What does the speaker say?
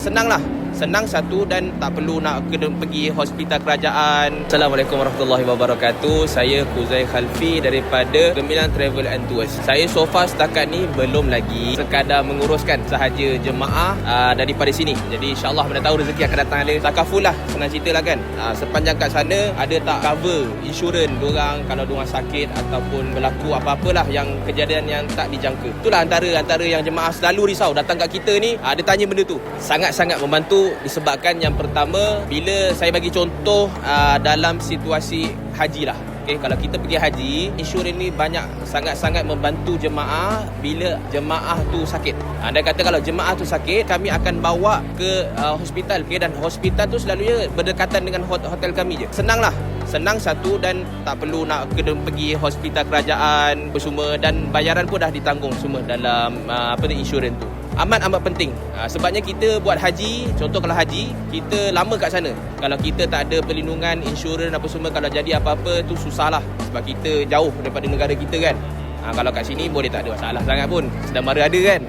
senanglah. Senang satu dan tak perlu nak pergi hospital kerajaan. Assalamualaikum warahmatullahi wabarakatuh. Saya Kuzai Khalfi daripada Gemilang Travel and Tours. Saya so far setakat ni belum lagi, sekadar menguruskan sahaja jemaah daripada sini. Jadi insyaAllah mana tahu rezeki akan datang ada. Takaful lah, senang cerita lah kan. Sepanjang kat sana ada tak cover insurans diorang kalau diorang sakit ataupun berlaku apa-apalah yang kejadian yang tak dijangka. Itulah antara yang jemaah selalu risau datang kat kita ni. Dia tanya benda tu. Sangat-sangat membantu disebabkan yang pertama, bila saya bagi contoh dalam situasi haji lah. Okay, kalau kita pergi haji, insurans ni sangat-sangat membantu jemaah bila jemaah tu sakit. Anda kata kalau jemaah tu sakit, kami akan bawa ke hospital. Okay, dan hospital tu selalunya berdekatan dengan hotel kami je. Senanglah. Senang satu dan tak perlu nak pergi hospital kerajaan semua, dan bayaran pun dah ditanggung semua dalam insurans tu. Amat penting. Sebabnya kita buat haji, contoh kalau haji, kita lama kat sana. Kalau kita tak ada perlindungan insurans apa semua, kalau jadi apa-apa tu susahlah. Sebab kita jauh daripada negara kita kan. Kalau kat sini boleh tak ada masalah sangat pun. Sedang mara ada kan.